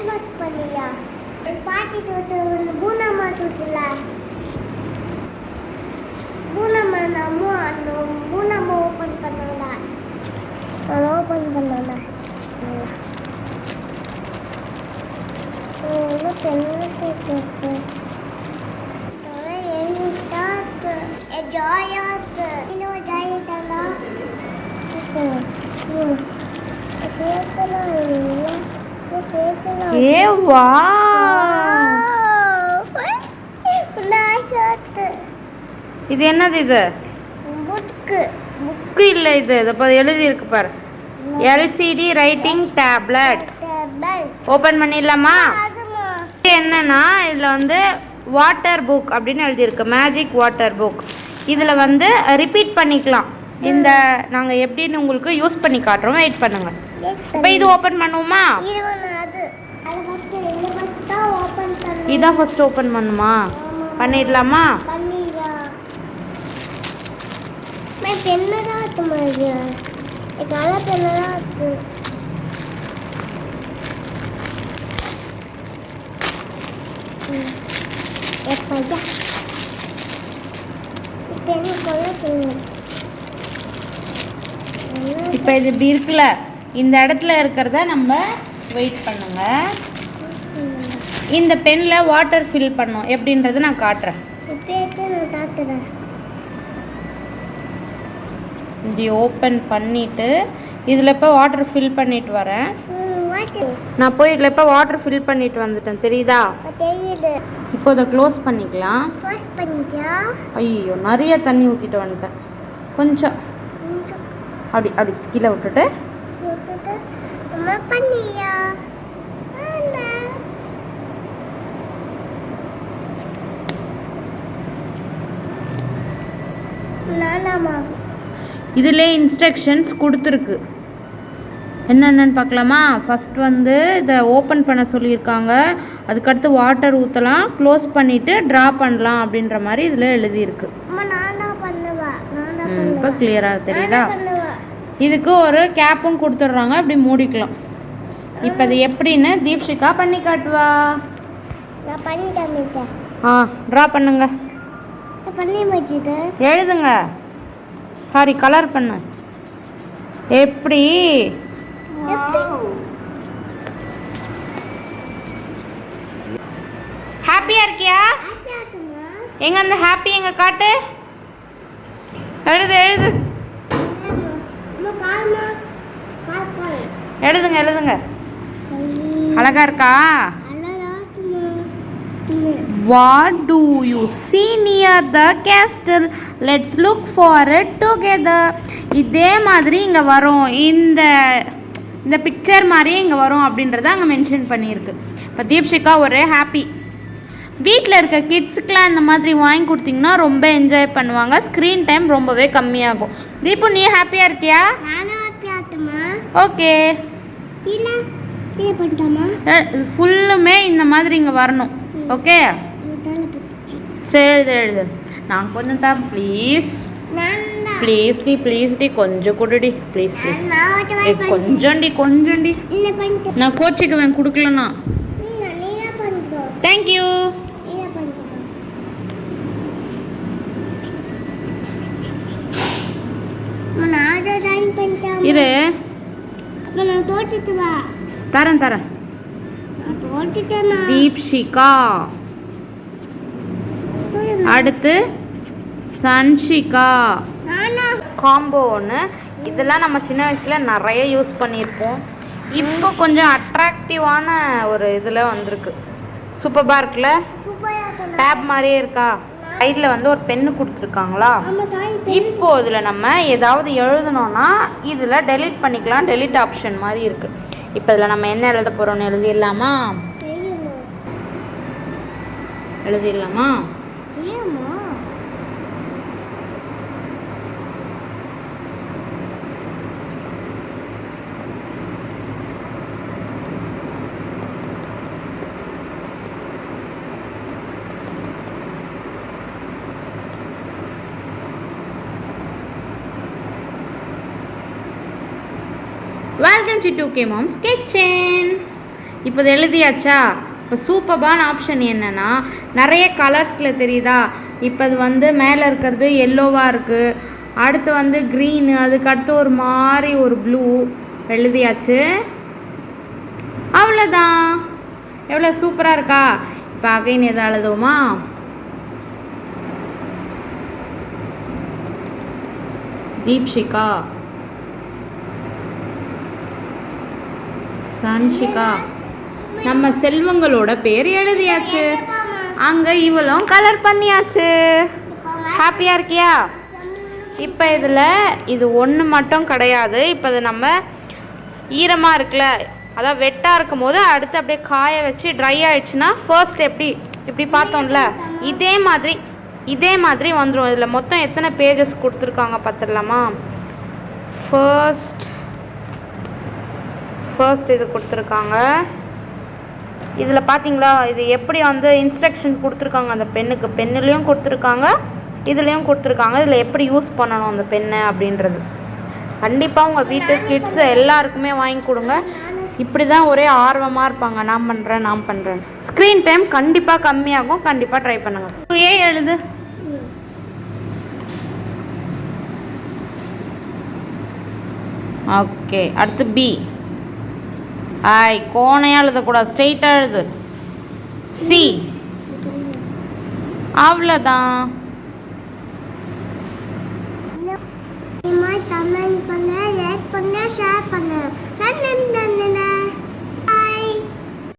Wash பண்ணியா பாட்டி தூத்து பூனம்மா தூத்துல பூனம்மா நம்ம அந்த பூனம்மா ஓப்பன் பண்ணல நான் ஓப்பன் பண்ணல இது என்னது? இது புக்கு இல்ல, இது எழுதி இருக்கு பாரு, எல்சிடி ரைட்டிங் டேப்லெட். ஓபன் பண்ணிடலாமா? என்னன்னா இதுல வாட்டர் புக் அப்படின்னு எழுதியிருக்கு, மேஜிக் வாட்டர் புக். இதில் ரிப்பீட் பண்ணிக்கலாம். இந்த நாங்கள் எப்படின்னு உங்களுக்கு யூஸ் பண்ணி காட்டுறோம், வெயிட் பண்ணுங்க. இப்போ இது ஓப்பன் பண்ணுவோமா? இதான் ஃபர்ஸ்ட் ஓப்பன் பண்ணுமா? பண்ணிடலாமா? இப்போ இது இப்படி இருக்குல்ல, இந்த இடத்துல இருக்கிறத நம்ம வெயிட் பண்ணுங்க. இந்த பென்னில் வாட்டர் ஃபில் பண்ணோம் எப்படின்றத நான் காட்டுறேன். இது ஓப்பன் பண்ணிவிட்டு இதில் இப்போ வாட்டர் ஃபில் பண்ணிட்டு வரேன். நான் போய் இதில் இப்போ வாட்டர் ஃபில் பண்ணிட்டு வந்துட்டேன், தெரியுதா? இப்போ இதை க்ளோஸ் பண்ணிக்கலாம். ஐயோ, நிறைய தண்ணி ஊற்றிட்டு வந்துட்டேன். கொஞ்சம் அப்படி அப்படி கீழே விட்டுட்டு இதிலே இன்ஸ்ட்ரக்ஷன்ஸ் கொடுத்துருக்கு. என்னென்னு பார்க்கலாமா? ஃபஸ்ட் இதை ஓப்பன் பண்ண சொல்லியிருக்காங்க. அதுக்கடுத்து வாட்டர் ஊற்றலாம், க்ளோஸ் பண்ணிவிட்டு ட்ரா பண்ணலாம் அப்படின்ற மாதிரி இதில் எழுதியிருக்கு. இப்போ கிளியராக தெரியுதா? இதுக்கு ஒரு கேப்பும் கொடுத்துட்றாங்க, இப்படி மூடிக்கலாம். இப்போ அது எப்படின்னு தீப்ஷிகா பண்ணி காட்டுவா. ட்ரா பண்ணுங்க, எழுதுங்க, சாரி கலர் பண்ண. எப்படி ஹாப்பியா இருக்கியா? எங்க அந்த ஹாப்பி எங்க காட்டு, எழுது எழுது, எழுதுங்க எழுதுங்க. அழகா இருக்கா? What do you see near the castle? Let's look for it together. இதே மாதிரி இங்கே வரும், இந்த பிக்சர் மாதிரி இங்கே வரும் அப்படின்றத அங்கே மென்ஷன் பண்ணியிருக்கு. இப்போ தீப்ஷிகா ஒரே ஹாப்பி. வீட்டில் இருக்க கிட்ஸுக்கெலாம் இந்த மாதிரி வாங்கி கொடுத்தீங்கன்னா ரொம்ப என்ஜாய் பண்ணுவாங்க, ஸ்க்ரீன் டைம் ரொம்பவே கம்மியாகும். தீபு, நீ ஹாப்பியாக இருக்கியா? ஓகே, ஃபுல்லுமே இந்த மாதிரி இங்கே வரணும். ஓகே, சரி எழுது எழுது. நான் கொஞ்சம் தான் ப்ளீஸ் ப்ளீஸ் டி, ப்ளீஸ் டி, கொஞ்சம் கொடுடி ப்ளீஸ் ப்ளீஸ். கொஞ்சம்டி கொஞ்சம்டி, நான் கோச்சிக்குவேன் கொடுக்கலண்ணா. தேங்க்யூ. இரு, தரேன் தரேன். தீப்ஷிகா, அடுத்து சன்ஷிகா. காம்போ ஒன்று. இதெல்லாம் நம்ம சின்ன வயசில் நிறைய யூஸ் பண்ணியிருப்போம். இப்போ கொஞ்சம் அட்ராக்டிவான ஒரு இதில் வந்திருக்கு. சூப்பராக இருக்குல்ல? டேப் மாதிரியே இருக்கா? சைடில் ஒரு பென்னு கொடுத்துருக்காங்களா? இப்போ இதில் நம்ம ஏதாவது எழுதணும்னா இதில் டெலீட் பண்ணிக்கலாம், டெலீட் ஆப்ஷன் மாதிரி இருக்குது. இப்போ இதில் நம்ம என்ன எழுத போகிறோம்னு எழுதிடலாமா? எழுதிடலாமா? Welcome to 2K Mom's Kitchen. இப்போ இது எழுதியாச்சா? இப்போ சூப்பர்பான ஆப்ஷன் என்னென்னா நிறைய கலர்ஸில் தெரியுதா? இப்போ இது வந்து மேலே இருக்கிறது எல்லோவாக இருக்குது, அடுத்து வந்து க்ரீனு, அதுக்கு அடுத்து ஒரு மாதிரி ஒரு ப்ளூ. எழுதியாச்சு, அவ்வளோதான். எவ்வளோ சூப்பராக இருக்கா? இப்போ அகைன் எதை எழுதுவோமா? தீப்ஷிகா, சன்ஷிகா, நம்ம செல்வங்களோட பேர் எழுதியாச்சு. அங்கே இவளும் கலர் பண்ணியாச்சு. ஹாப்பியாக இருக்கியா? இப்போ இதில் இது ஒன்று மட்டும் கிடையாது. இப்போ இது நம்ம ஈரமாக இருக்குல்ல, அதான் வெட்டாக இருக்கும் போது அடுத்து அப்படியே காய வச்சு ட்ரை ஆகிடுச்சுன்னா ஃபர்ஸ்ட் இப்படி பார்த்தோம்ல, இதே மாதிரி வந்துடும். இதில் மொத்தம் எத்தனை பேஜஸ் கொடுத்துருக்காங்க பார்த்துடலாமா? ஃபர்ஸ்ட் இது கொடுத்துருக்காங்க. இதில் பார்த்தீங்களா, இது எப்படி வந்து இன்ஸ்ட்ரக்ஷன் கொடுத்துருக்காங்க. அந்த பென்னுலேயும் கொடுத்துருக்காங்க, இதுலேயும் கொடுத்துருக்காங்க. இதில் எப்படி யூஸ் பண்ணணும் அந்த பெண்ணை அப்படின்றது. கண்டிப்பாக உங்கள் வீட்டு கிட்ஸ் எல்லாருக்குமே வாங்கி கொடுங்க. இப்படி தான் ஒரே ஆர்வமாக இருப்பாங்க, நான் பண்ணுறேன். ஸ்க்ரீன் டைம் கண்டிப்பாக கம்மியாகும். கண்டிப்பாக ட்ரை பண்ணுங்கள். ஏ எழுது. ஓகே, அடுத்து பி. கோணையாக எழுதக்கூடாது, ஸ்ட்ரெயிட்டாக எழுது. சி. அவ்வளோதான். கமெண்ட் பண்ண, லைக் பண்ண, ஷேர் பண்ண.